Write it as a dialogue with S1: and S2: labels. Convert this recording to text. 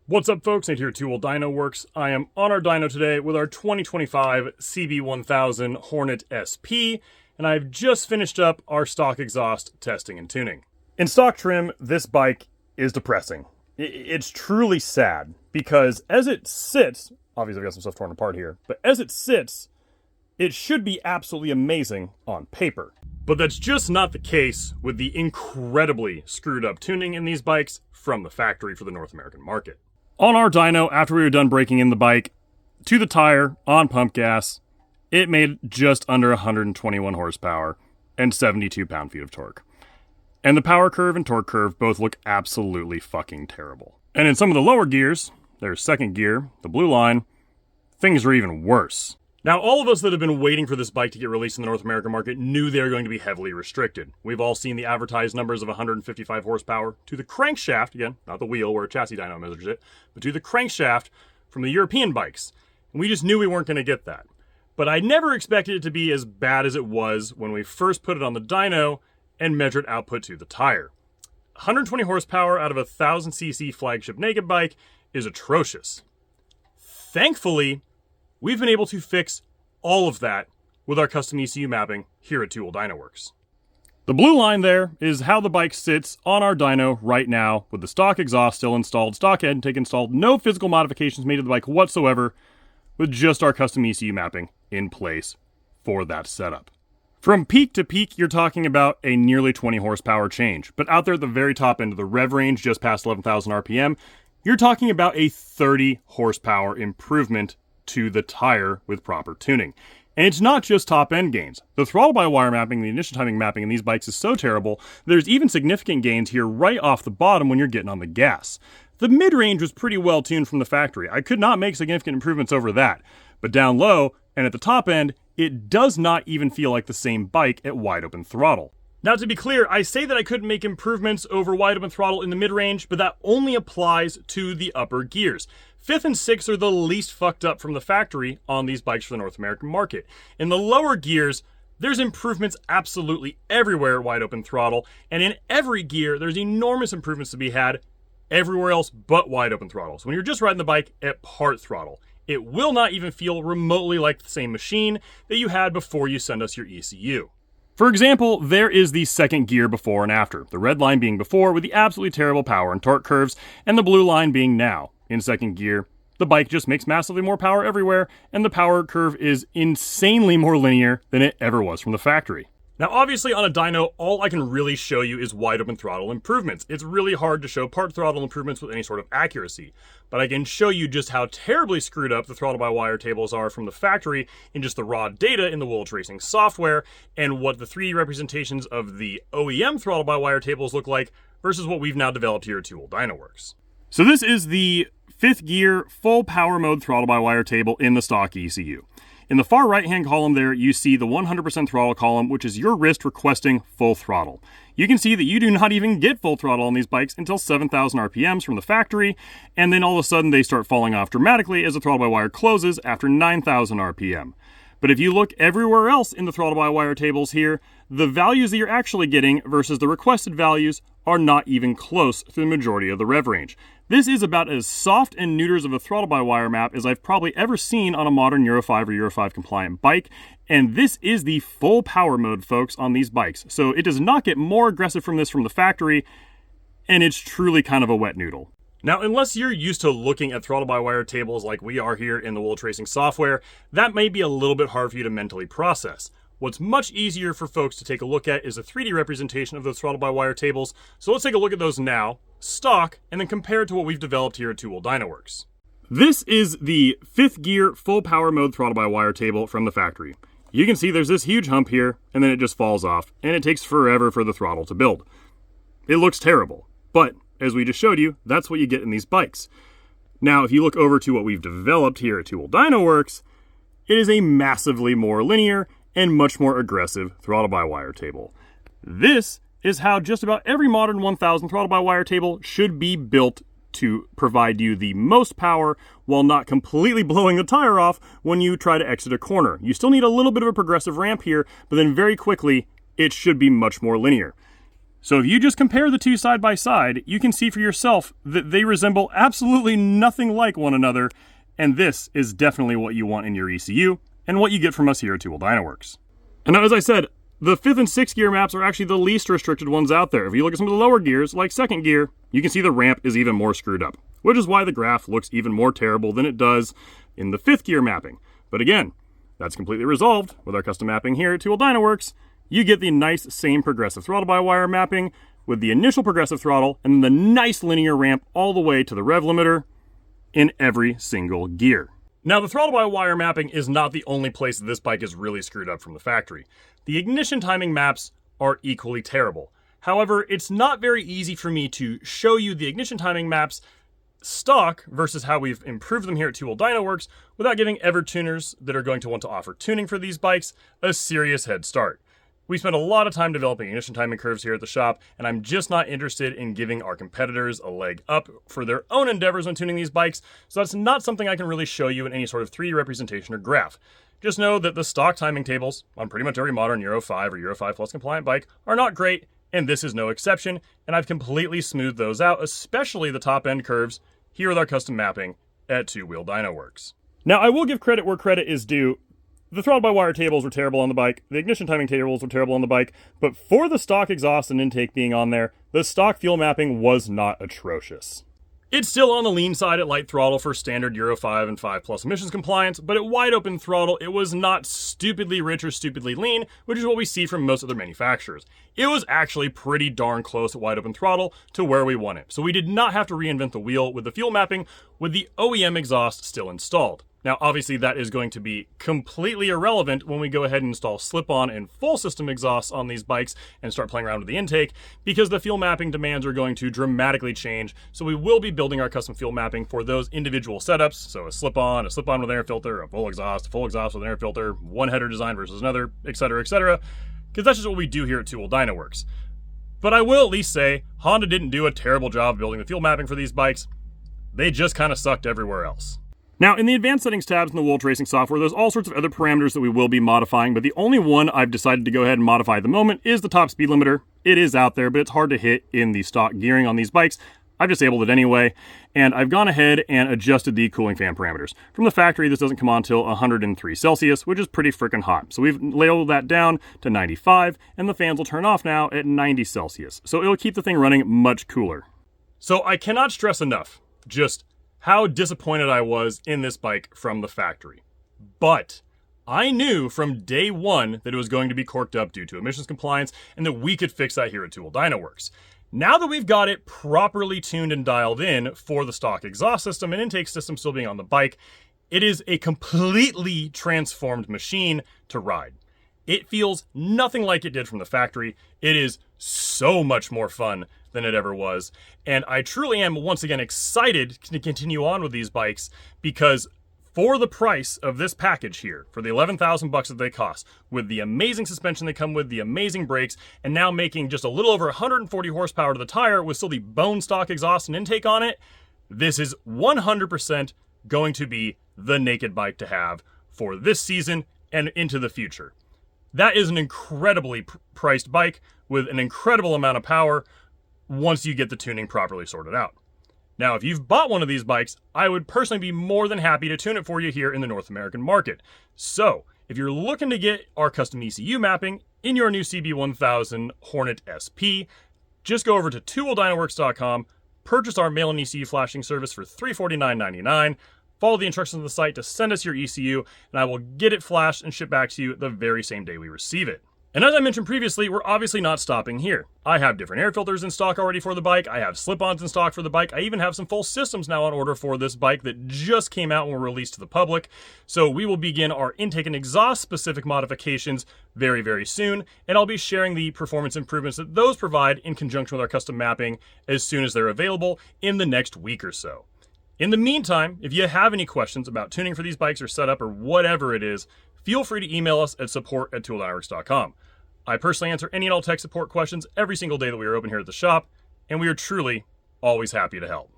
S1: What's up, folks? Nate here at Tool Dyno Works. I am on our dyno today with our 2025 CB1000 Hornet SP, and I've just finished up our stock exhaust testing and tuning. In stock trim, this bike is depressing. It's truly sad, because as it sits, obviously I've got some stuff torn apart here, but as it sits, it should be absolutely amazing on paper. But that's just not the case with the incredibly screwed up tuning in these bikes from the factory for the North American market. On our dyno, after we were done breaking in the bike, to the tire, on pump gas, it made just under 121 horsepower and 72 pound-feet of torque. And the power curve and torque curve both look absolutely fucking terrible. And in some of the lower gears, there's second gear, the blue line, things are even worse. Now, all of us that have been waiting for this bike to get released in the North American market knew they were going to be heavily restricted. We've all seen the advertised numbers of 155 horsepower to the crankshaft, again, not the wheel where a chassis dyno measures it, but to the crankshaft from the European bikes. And we just knew we weren't going to get that. But I never expected it to be as bad as it was when we first put it on the dyno and measured output to the tire. 120 horsepower out of a 1000cc flagship naked bike is atrocious. Thankfully, we've been able to fix all of that with our custom ECU mapping here at Tool Dyno Works. The blue line there is how the bike sits on our dyno right now with the stock exhaust still installed, stock head intake installed, no physical modifications made to the bike whatsoever, with just our custom ECU mapping in place for that setup. From peak to peak, you're talking about a nearly 20 horsepower change, but out there at the very top end of the rev range, just past 11,000 RPM, you're talking about a 30 horsepower improvement to the tire with proper tuning. And it's not just top end gains. The throttle-by-wire mapping, the initial timing mapping in these bikes is so terrible, there's even significant gains here right off the bottom when you're getting on the gas. The mid-range was pretty well tuned from the factory. I could not make significant improvements over that. But down low, and at the top end, it does not even feel like the same bike at wide open throttle. Now, to be clear, I say that I couldn't make improvements over wide open throttle in the mid-range, but that only applies to the upper gears. 5th and 6th are the least fucked up from the factory on these bikes for the North American market. In the lower gears, there's improvements absolutely everywhere at wide open throttle, and in every gear, there's enormous improvements to be had everywhere else but wide open throttle. So when you're just riding the bike at part throttle, it will not even feel remotely like the same machine that you had before you send us your ECU. For example, there is the second gear before and after, the red line being before with the absolutely terrible power and torque curves, and the blue line being now. In second gear, the bike just makes massively more power everywhere, and the power curve is insanely more linear than it ever was from the factory. Now, obviously on a dyno, all I can really show you is wide open throttle improvements. It's really hard to show part throttle improvements with any sort of accuracy, but I can show you just how terribly screwed up the throttle-by-wire tables are from the factory in just the raw data in the Wheel Tracing software, and what the 3D representations of the OEM throttle-by-wire tables look like versus what we've now developed here at Tool Dyno Works. So this is the 5th gear full power mode throttle-by-wire table in the stock ECU. In the far right-hand column there, you see the 100% throttle column, which is your wrist requesting full throttle. You can see that you do not even get full throttle on these bikes until 7,000 RPMs from the factory, and then all of a sudden they start falling off dramatically as the throttle-by-wire closes after 9,000 RPM. But if you look everywhere else in the throttle-by-wire tables here, the values that you're actually getting versus the requested values are not even close through the majority of the rev range. This is about as soft and neuters of a throttle-by-wire map as I've probably ever seen on a modern Euro 5 or Euro 5 compliant bike, and this is the full power mode, folks, on these bikes. So it does not get more aggressive from this from the factory, and it's truly kind of a wet noodle. Now, unless you're used to looking at throttle-by-wire tables like we are here in the Wheel Tracing software, that may be a little bit hard for you to mentally process. What's much easier for folks to take a look at is a 3D representation of those throttle-by-wire tables, so let's take a look at those now, stock, and then compare it to what we've developed here at Tool Dyno Works. This is the 5th gear full power mode throttle-by-wire table from the factory. You can see there's this huge hump here, and then it just falls off, and it takes forever for the throttle to build. It looks terrible, but as we just showed you, that's what you get in these bikes. Now, if you look over to what we've developed here at Tool Dyno Works, it is a massively more linear and much more aggressive throttle-by-wire table. This is how just about every modern 1000 throttle-by-wire table should be built to provide you the most power while not completely blowing the tire off when you try to exit a corner. You still need a little bit of a progressive ramp here, but then very quickly, it should be much more linear. So if you just compare the two side by side, you can see for yourself that they resemble absolutely nothing like one another, and this is definitely what you want in your ECU, and what you get from us here at Two Wheel Dyno Works. And now, as I said, the 5th and 6th gear maps are actually the least restricted ones out there. If you look at some of the lower gears, like 2nd gear, you can see the ramp is even more screwed up, which is why the graph looks even more terrible than it does in the 5th gear mapping. But again, that's completely resolved with our custom mapping here at Two Wheel Dyno Works. You get the nice same progressive throttle-by-wire mapping with the initial progressive throttle and the nice linear ramp all the way to the rev limiter in every single gear. Now, the throttle-by-wire mapping is not the only place that this bike is really screwed up from the factory. The ignition timing maps are equally terrible. However, it's not very easy for me to show you the ignition timing maps stock versus how we've improved them here at Two Wheel Dyno Works without giving ever tuners that are going to want to offer tuning for these bikes a serious head start. We spent a lot of time developing ignition timing curves here at the shop, and I'm just not interested in giving our competitors a leg up for their own endeavors when tuning these bikes, so that's not something I can really show you in any sort of 3D representation or graph. Just know that the stock timing tables on pretty much every modern Euro 5 or Euro 5 Plus compliant bike are not great, and this is no exception, and I've completely smoothed those out, especially the top end curves here with our custom mapping at Two Wheel Dyno Works. Now, I will give credit where credit is due. The throttle-by-wire tables were terrible on the bike, the ignition timing tables were terrible on the bike, but for the stock exhaust and intake being on there, the stock fuel mapping was not atrocious. It's still on the lean side at light throttle for standard Euro 5 and 5 Plus emissions compliance, but at wide open throttle, it was not stupidly rich or stupidly lean, which is what we see from most other manufacturers. It was actually pretty darn close at wide open throttle to where we want it, so we did not have to reinvent the wheel with the fuel mapping with the OEM exhaust still installed. Now, obviously, that is going to be completely irrelevant when we go ahead and install slip-on and full system exhausts on these bikes and start playing around with the intake, because the fuel mapping demands are going to dramatically change. So we will be building our custom fuel mapping for those individual setups. So a slip-on with an air filter, a full exhaust with an air filter, one header design versus another, etc., etc. Because that's just what we do here at Two Wheel Dyno Works. But I will at least say, Honda didn't do a terrible job of building the fuel mapping for these bikes. They just kind of sucked everywhere else. Now, in the advanced settings tabs in the wheel tracing software, there's all sorts of other parameters that we will be modifying, but the only one I've decided to go ahead and modify at the moment is the top speed limiter. It is out there, but it's hard to hit in the stock gearing on these bikes. I've disabled it anyway, and I've gone ahead and adjusted the cooling fan parameters. From the factory, this doesn't come on until 103 Celsius, which is pretty freaking hot. So we've labeled that down to 95, and the fans will turn off now at 90 Celsius. So it'll keep the thing running much cooler. So I cannot stress enough just how disappointed I was in this bike from the factory. But I knew from day one that it was going to be corked up due to emissions compliance and that we could fix that here at Two Wheel Dyno Works. Now that we've got it properly tuned and dialed in for the stock exhaust system and intake system still being on the bike, it is a completely transformed machine to ride. It feels nothing like it did from the factory. It is so much more fun than it ever was. And I truly am once again excited to continue on with these bikes, because for the price of this package here, for the $11,000 that they cost, with the amazing suspension they come with, the amazing brakes, and now making just a little over 140 horsepower to the tire with still the bone stock exhaust and intake on it, this is 100% going to be the naked bike to have for this season and into the future. That is an incredibly priced bike with an incredible amount of power once you get the tuning properly sorted out. Now, if you've bought one of these bikes, I would personally be more than happy to tune it for you here in the North American market. So, if you're looking to get our custom ECU mapping in your new CB1000 Hornet SP, just go over to twowheeldynoworks.com, purchase our mail-in ECU flashing service for $349.99, follow the instructions on the site to send us your ECU, and I will get it flashed and shipped back to you the very same day we receive it. And as I mentioned previously, we're obviously not stopping here. I have different air filters in stock already for the bike. I have slip-ons in stock for the bike. I even have some full systems now on order for this bike that just came out and were released to the public. So we will begin our intake and exhaust specific modifications very, very soon. And I'll be sharing the performance improvements that those provide in conjunction with our custom mapping as soon as they're available in the next week or so. In the meantime, if you have any questions about tuning for these bikes or setup or whatever it is, feel free to email us at support@twowheeldynoworks.com. I personally answer any and all tech support questions every single day that we are open here at the shop, and we are truly always happy to help.